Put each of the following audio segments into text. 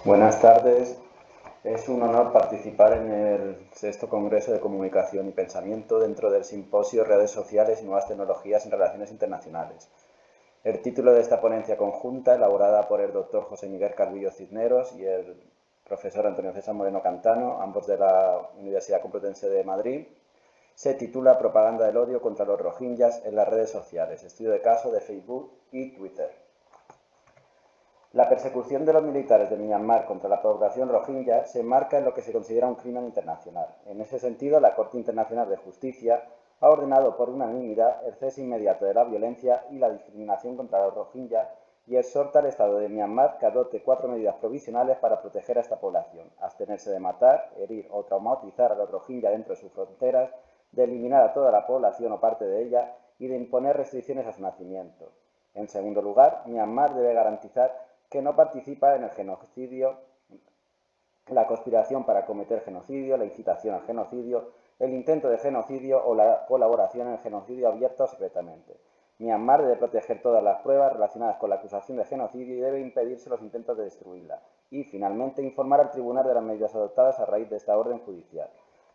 Buenas tardes. Es un honor participar en el sexto Congreso de Comunicación y Pensamiento dentro del simposio Redes sociales y nuevas tecnologías en relaciones internacionales. El título de esta ponencia conjunta, elaborada por el doctor José Miguel Calvillo Cisneros y el profesor Antonio César Moreno Cantano, ambos de la Universidad Complutense de Madrid, se titula Propaganda del odio contra los rohingyas en las redes sociales, estudio de caso de Facebook y Twitter. La persecución de los militares de Myanmar contra la población rohingya se enmarca en lo que se considera un crimen internacional. En ese sentido, la Corte Internacional de Justicia ha ordenado por unanimidad el cese inmediato de la violencia y la discriminación contra los rohingya y exhorta al Estado de Myanmar que adopte 4 medidas provisionales para proteger a esta población: abstenerse de matar, herir o traumatizar a los rohingya dentro de sus fronteras, de eliminar a toda la población o parte de ella y de imponer restricciones a su nacimiento. En segundo lugar, Myanmar debe garantizar que no participa en el genocidio, la conspiración para cometer genocidio, la incitación al genocidio, el intento de genocidio o la colaboración en el genocidio abierta o secretamente. Myanmar debe proteger todas las pruebas relacionadas con la acusación de genocidio y debe impedirse los intentos de destruirla. Y, finalmente, informar al tribunal de las medidas adoptadas a raíz de esta orden judicial.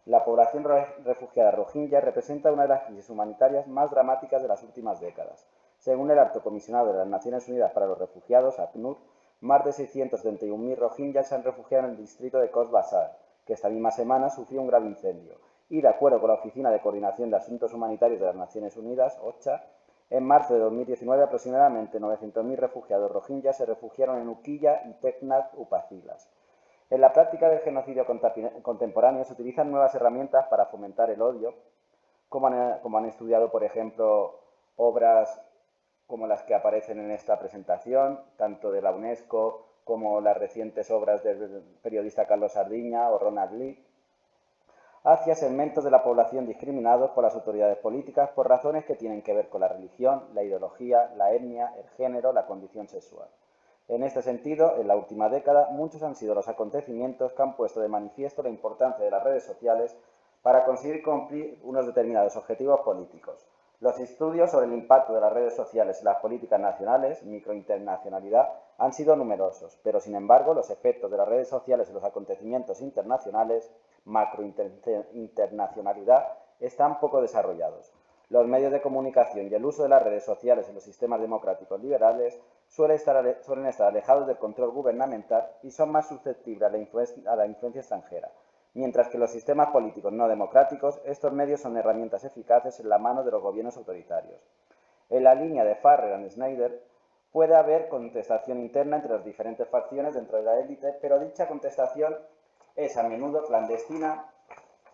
La población refugiada rohingya representa una de las crisis humanitarias más dramáticas de las últimas décadas. Según el Alto Comisionado de las Naciones Unidas para los Refugiados, ACNUR, más de 631.000 rohingyas se han refugiado en el distrito de Cox's Bazar, que esta misma semana sufrió un grave incendio. Y, de acuerdo con la Oficina de Coordinación de Asuntos Humanitarios de las Naciones Unidas, OCHA, en marzo de 2019 aproximadamente 900.000 refugiados rohingyas se refugiaron en Ukilla y Teknaf Upazilas. En la práctica del genocidio contemporáneo se utilizan nuevas herramientas para fomentar el odio, como han estudiado, por ejemplo, obras como las que aparecen en esta presentación, tanto de la UNESCO como las recientes obras del periodista Carlos Sardiña o Ronald Lee, hacia segmentos de la población discriminados por las autoridades políticas por razones que tienen que ver con la religión, la ideología, la etnia, el género, la condición sexual. En este sentido, en la última década, muchos han sido los acontecimientos que han puesto de manifiesto la importancia de las redes sociales para conseguir cumplir unos determinados objetivos políticos. Los estudios sobre el impacto de las redes sociales en las políticas nacionales, microinternacionalidad, han sido numerosos, pero sin embargo los efectos de las redes sociales en los acontecimientos internacionales, macrointernacionalidad, están poco desarrollados. Los medios de comunicación y el uso de las redes sociales en los sistemas democráticos liberales suelen estar alejados del control gubernamental y son más susceptibles a la influencia extranjera. Mientras que en los sistemas políticos no democráticos, estos medios son herramientas eficaces en la mano de los gobiernos autoritarios. En la línea de Farrer y Snyder, puede haber contestación interna entre las diferentes facciones dentro de la élite, pero dicha contestación es a menudo clandestina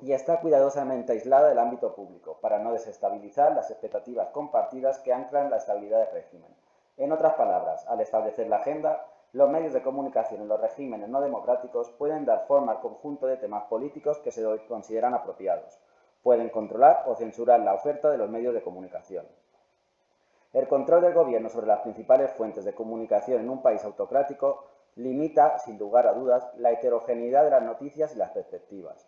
y está cuidadosamente aislada del ámbito público, para no desestabilizar las expectativas compartidas que anclan la estabilidad del régimen. En otras palabras, al establecer la agenda, los medios de comunicación en los regímenes no democráticos pueden dar forma al conjunto de temas políticos que se consideran apropiados. Pueden controlar o censurar la oferta de los medios de comunicación. El control del gobierno sobre las principales fuentes de comunicación en un país autocrático limita, sin lugar a dudas, la heterogeneidad de las noticias y las perspectivas.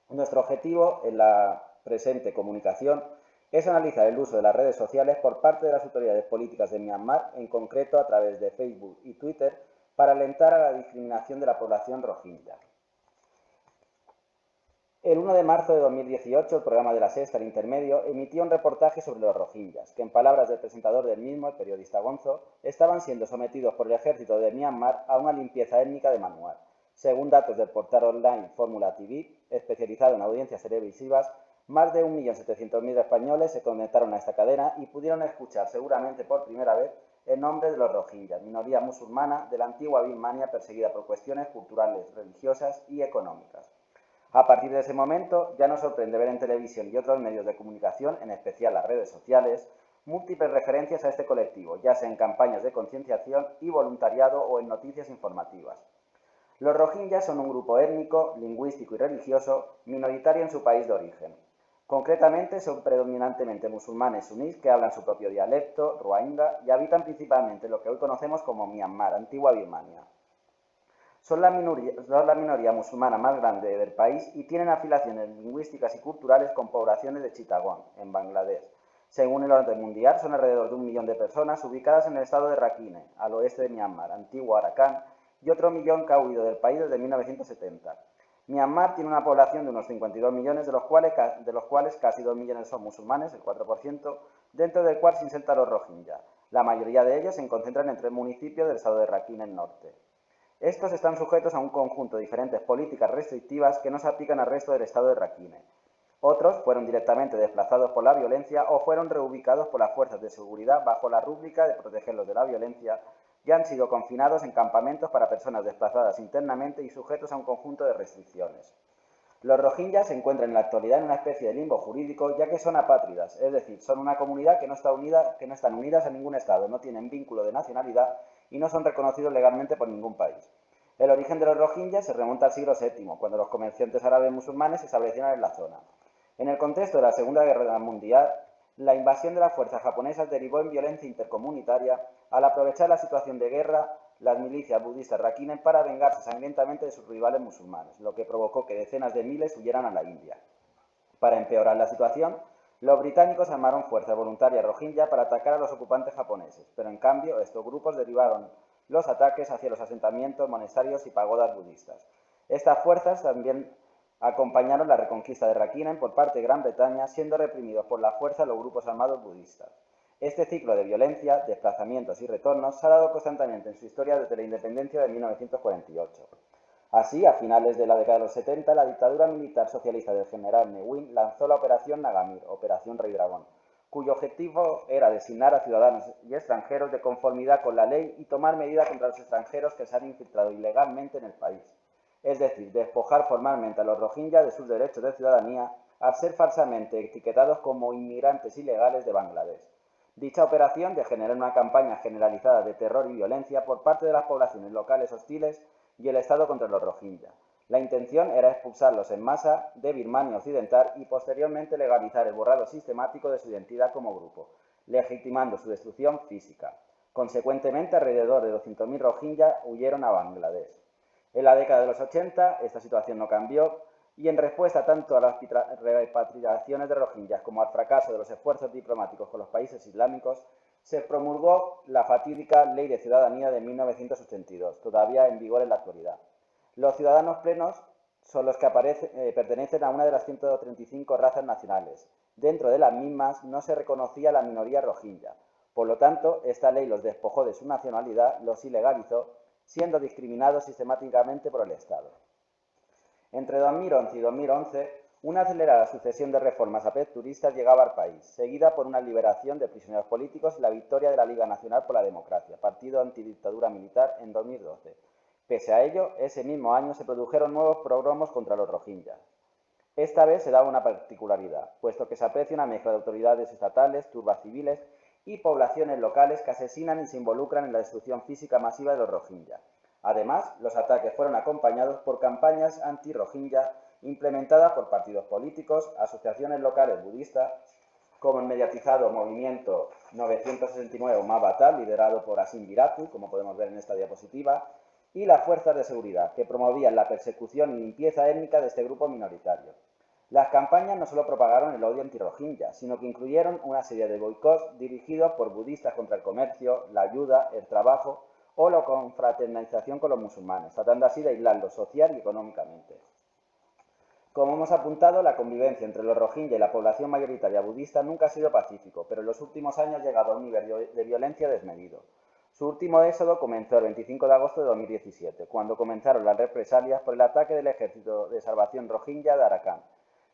Nuestro objetivo en la presente comunicación es analizar el uso de las redes sociales por parte de las autoridades políticas de Myanmar, en concreto a través de Facebook y Twitter, para alentar a la discriminación de la población rohingya. El 1 de marzo de 2018, el programa de La Sexta, El Intermedio, emitió un reportaje sobre los rohingyas, que en palabras del presentador del mismo, el periodista Gonzo, estaban siendo sometidos por el ejército de Myanmar a una limpieza étnica de manual. Según datos del portal online Fórmula TV, especializado en audiencias televisivas, más de 1.700.000 españoles se conectaron a esta cadena y pudieron escuchar seguramente por primera vez el nombre de los rohingyas, minoría musulmana de la antigua Birmania perseguida por cuestiones culturales, religiosas y económicas. A partir de ese momento, ya nos sorprende ver en televisión y otros medios de comunicación, en especial las redes sociales, múltiples referencias a este colectivo, ya sea en campañas de concienciación y voluntariado o en noticias informativas. Los rohingyas son un grupo étnico, lingüístico y religioso minoritario en su país de origen. Concretamente, son predominantemente musulmanes sunís que hablan su propio dialecto, rohingya, y habitan principalmente lo que hoy conocemos como Myanmar, antigua Birmania. Son la minoría musulmana más grande del país y tienen afiliaciones lingüísticas y culturales con poblaciones de Chittagong, en Bangladesh. Según el orden mundial, son alrededor de 1 millón de personas ubicadas en el estado de Rakhine, al oeste de Myanmar, antiguo Arakan, y otro millón que ha huido del país desde 1970. Myanmar tiene una población de unos 52 millones, de los cuales casi 2 millones son musulmanes, el 4%, dentro del cual se insertan los rohingya. La mayoría de ellos se concentran en 3 municipios del estado de Rakhine en norte. Estos están sujetos a un conjunto de diferentes políticas restrictivas que no se aplican al resto del estado de Rakhine. Otros fueron directamente desplazados por la violencia o fueron reubicados por las fuerzas de seguridad bajo la rúbrica de protegerlos de la violencia y han sido confinados en campamentos para personas desplazadas internamente y sujetos a un conjunto de restricciones. Los rohingyas se encuentran en la actualidad en una especie de limbo jurídico, ya que son apátridas, es decir, son una comunidad que no están unidas a ningún estado, no tienen vínculo de nacionalidad y no son reconocidos legalmente por ningún país. El origen de los rohingyas se remonta al siglo VII, cuando los comerciantes árabes musulmanes se establecieron en la zona. En el contexto de la Segunda Guerra Mundial, la invasión de las fuerzas japonesas derivó en violencia intercomunitaria al aprovechar la situación de guerra las milicias budistas rakhine para vengarse sangrientamente de sus rivales musulmanes, lo que provocó que decenas de miles huyeran a la India. Para empeorar la situación, los británicos armaron fuerzas voluntarias rohingya para atacar a los ocupantes japoneses, pero en cambio estos grupos derivaron los ataques hacia los asentamientos, monasterios y pagodas budistas. Estas fuerzas también acompañaron la reconquista de Rakhine por parte de Gran Bretaña, siendo reprimidos por la fuerza los grupos armados budistas. Este ciclo de violencia, desplazamientos y retornos se ha dado constantemente en su historia desde la independencia de 1948. Así, a finales de la década de los 70, la dictadura militar socialista del general Ne Win lanzó la Operación Nagamir, Operación Rey Dragón, cuyo objetivo era designar a ciudadanos y extranjeros de conformidad con la ley y tomar medidas contra los extranjeros que se han infiltrado ilegalmente en el país. Es decir, despojar formalmente a los rohingya de sus derechos de ciudadanía al ser falsamente etiquetados como inmigrantes ilegales de Bangladesh. Dicha operación degeneró en una campaña generalizada de terror y violencia por parte de las poblaciones locales hostiles y el Estado contra los rohingya. La intención era expulsarlos en masa de Birmania Occidental y posteriormente legalizar el borrado sistemático de su identidad como grupo, legitimando su destrucción física. Consecuentemente, alrededor de 200.000 rohingya huyeron a Bangladesh. En la década de los 80, esta situación no cambió y en respuesta tanto a las repatriaciones de rohingyas como al fracaso de los esfuerzos diplomáticos con los países islámicos, se promulgó la fatídica Ley de Ciudadanía de 1982, todavía en vigor en la actualidad. Los ciudadanos plenos son los que pertenecen a una de las 135 razas nacionales. Dentro de las mismas no se reconocía la minoría rohingya. Por lo tanto, esta ley los despojó de su nacionalidad, los ilegalizó, siendo discriminados sistemáticamente por el Estado. Entre 2011 y 2011, una acelerada sucesión de reformas aperturistas llegaba al país, seguida por una liberación de prisioneros políticos y la victoria de la Liga Nacional por la Democracia, partido antidictadura militar, en 2012. Pese a ello, ese mismo año se produjeron nuevos pogromos contra los rohingya. Esta vez se daba una particularidad, puesto que se aprecia una mezcla de autoridades estatales, turbas civiles y poblaciones locales que asesinan y se involucran en la destrucción física masiva de los rohingya. Además, los ataques fueron acompañados por campañas anti-rohingya implementadas por partidos políticos, asociaciones locales budistas, como el mediatizado movimiento 969 Uma Batal, liderado por Asim Viratu, como podemos ver en esta diapositiva, y las fuerzas de seguridad, que promovían la persecución y limpieza étnica de este grupo minoritario. Las campañas no solo propagaron el odio anti-rohingya, sino que incluyeron una serie de boicots dirigidos por budistas contra el comercio, la ayuda, el trabajo o la confraternización con los musulmanes, tratando así de aislarlos social y económicamente. Como hemos apuntado, la convivencia entre los rohingya y la población mayoritaria budista nunca ha sido pacífico, pero en los últimos años ha llegado a un nivel de violencia desmedido. Su último éxodo comenzó el 25 de agosto de 2017, cuando comenzaron las represalias por el ataque del Ejército de Salvación Rohingya de Arakan,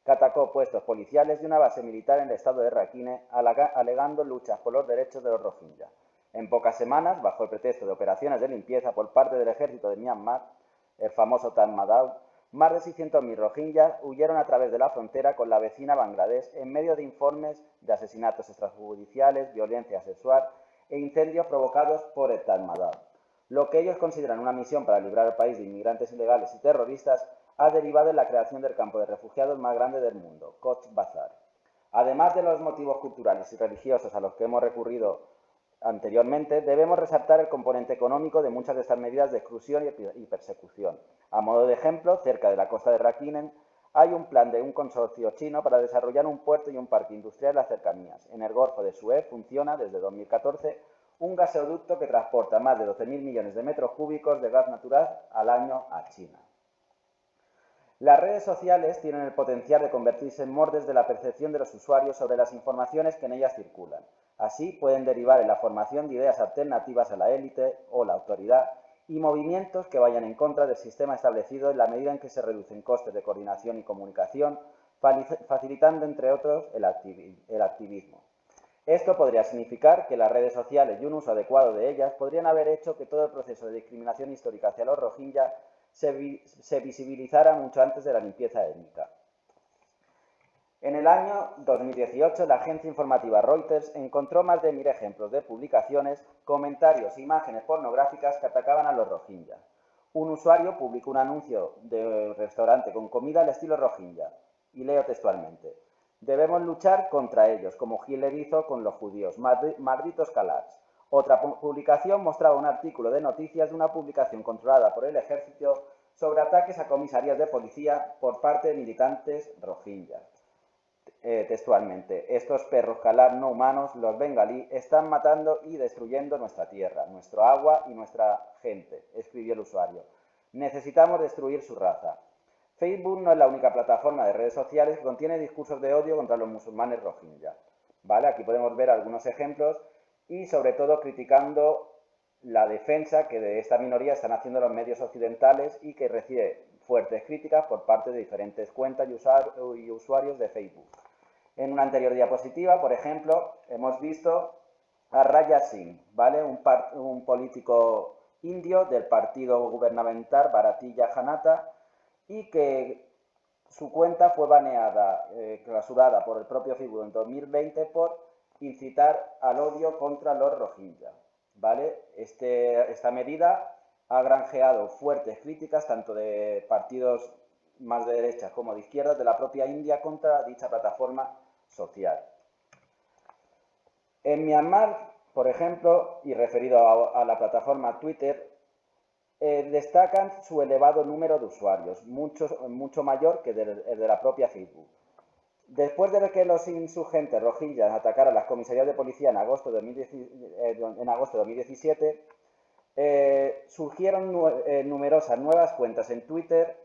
que atacó puestos policiales y una base militar en el estado de Rakhine, alegando luchas por los derechos de los rohingya. En pocas semanas, bajo el pretexto de operaciones de limpieza por parte del ejército de Myanmar, el famoso Tatmadaw, más de 600.000 rohingyas huyeron a través de la frontera con la vecina Bangladesh en medio de informes de asesinatos extrajudiciales, violencia sexual e incendios provocados por el Tatmadaw. Lo que ellos consideran una misión para librar al país de inmigrantes ilegales y terroristas ha derivado en la creación del campo de refugiados más grande del mundo, Cox's Bazar. Además de los motivos culturales y religiosos a los que hemos recurrido anteriormente, debemos resaltar el componente económico de muchas de estas medidas de exclusión y persecución. A modo de ejemplo, cerca de la costa de Rakhine hay un plan de un consorcio chino para desarrollar un puerto y un parque industrial en las cercanías. En el Golfo de Suez funciona desde 2014 un gasoducto que transporta más de 12.000 millones de metros cúbicos de gas natural al año a China. Las redes sociales tienen el potencial de convertirse en moldes de la percepción de los usuarios sobre las informaciones que en ellas circulan. Así, pueden derivar en la formación de ideas alternativas a la élite o la autoridad y movimientos que vayan en contra del sistema establecido en la medida en que se reducen costes de coordinación y comunicación, facilitando, entre otros, el activismo. Esto podría significar que las redes sociales y un uso adecuado de ellas podrían haber hecho que todo el proceso de discriminación histórica hacia los rohingya se visibilizara mucho antes de la limpieza étnica. En el año 2018, la agencia informativa Reuters encontró más de 1000 ejemplos de publicaciones, comentarios e imágenes pornográficas que atacaban a los rohingya. Un usuario publicó un anuncio de un restaurante con comida al estilo rohingya, y leo textualmente: «Debemos luchar contra ellos, como Hitler hizo con los judíos, malditos kalars». Otra publicación mostraba un artículo de noticias de una publicación controlada por el ejército sobre ataques a comisarías de policía por parte de militantes rohingya. Textualmente: «Estos perros kalar no humanos, los bengalí, están matando y destruyendo nuestra tierra, nuestro agua y nuestra gente», escribió el usuario. «Necesitamos destruir su raza». Facebook no es la única plataforma de redes sociales que contiene discursos de odio contra los musulmanes rohingya. ¿Vale? Aquí podemos ver algunos ejemplos y, sobre todo, criticando la defensa que de esta minoría están haciendo los medios occidentales y que recibe fuertes críticas por parte de diferentes cuentas y usuarios de Facebook. En una anterior diapositiva, por ejemplo, hemos visto a Raja Singh, ¿vale? Un político indio del partido gubernamental Bharatiya Janata, y que su cuenta fue baneada, clausurada por el propio Facebook en 2020 por incitar al odio contra los rohingya. ¿Vale? Esta medida ha granjeado fuertes críticas tanto de partidos más de derechas como de izquierdas de la propia India contra dicha plataforma social. En Myanmar, por ejemplo, y referido a la plataforma Twitter, destacan su elevado número de usuarios, mucho mayor que el de la propia Facebook. Después de que los insurgentes rohingyas atacaran las comisarías de policía en agosto de 2017, surgieron numerosas nuevas cuentas en Twitter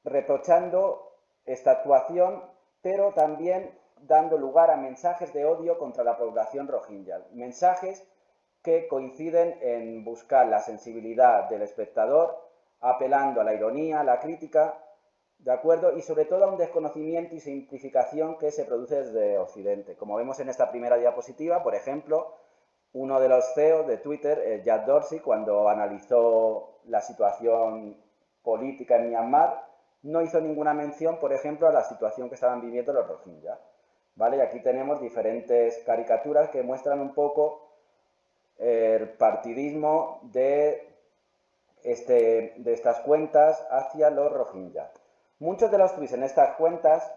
reprochando esta actuación, pero también dando lugar a mensajes de odio contra la población rohingya. Mensajes que coinciden en buscar la sensibilidad del espectador, apelando a la ironía, a la crítica, ¿de acuerdo? Y sobre todo a un desconocimiento y simplificación que se produce desde Occidente. Como vemos en esta primera diapositiva, por ejemplo, uno de los CEOs de Twitter, Jack Dorsey, cuando analizó la situación política en Myanmar, no hizo ninguna mención, por ejemplo, a la situación que estaban viviendo los rohingya. ¿Vale? Y aquí tenemos diferentes caricaturas que muestran un poco el partidismo de estas cuentas hacia los rohingya. Muchos de los tweets en estas cuentas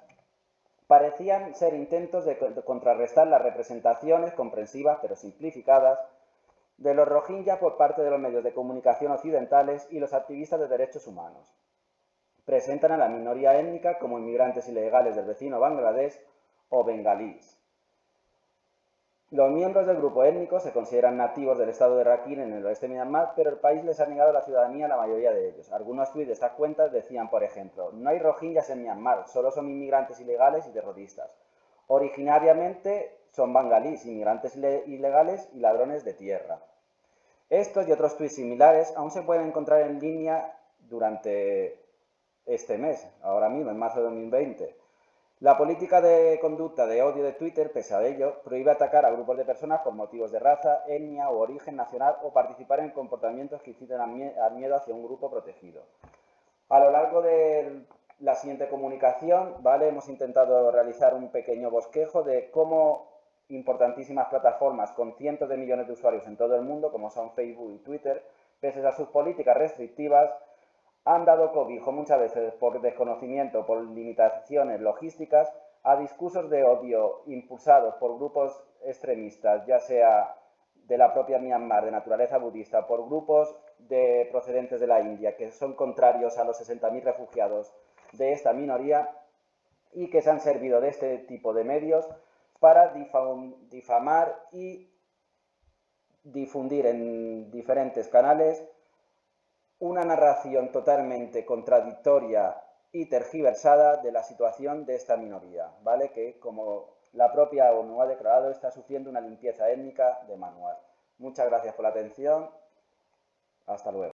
parecían ser intentos de contrarrestar las representaciones comprensivas pero simplificadas de los rohingya por parte de los medios de comunicación occidentales y los activistas de derechos humanos. Presentan a la minoría étnica como inmigrantes ilegales del vecino Bangladesh o bengalíes. Los miembros del grupo étnico se consideran nativos del estado de Rakhine en el oeste de Myanmar, pero el país les ha negado la ciudadanía a la mayoría de ellos. Algunos tuits de estas cuentas decían, por ejemplo: «No hay rohingyas en Myanmar, solo son inmigrantes ilegales y terroristas. Originariamente son bengalíes, inmigrantes ilegales y ladrones de tierra». Estos y otros tuits similares aún se pueden encontrar en línea durante este mes, ahora mismo, en marzo de 2020. La política de conducta de odio de Twitter, pese a ello, prohíbe atacar a grupos de personas por motivos de raza, etnia o origen nacional o participar en comportamientos que inciten al miedo hacia un grupo protegido. A lo largo de la siguiente comunicación, ¿vale?, hemos intentado realizar un pequeño bosquejo de cómo importantísimas plataformas con cientos de millones de usuarios en todo el mundo, como son Facebook y Twitter, pese a sus políticas restrictivas, han dado cobijo muchas veces por desconocimiento, por limitaciones logísticas, a discursos de odio impulsados por grupos extremistas, ya sea de la propia Myanmar, de naturaleza budista, por grupos procedentes de la India, que son contrarios a los 60.000 refugiados de esta minoría y que se han servido de este tipo de medios para difamar y difundir en diferentes canales una narración totalmente contradictoria y tergiversada de la situación de esta minoría, ¿vale? Que, como la propia ONU ha declarado, está sufriendo una limpieza étnica de manual. Muchas gracias por la atención. Hasta luego.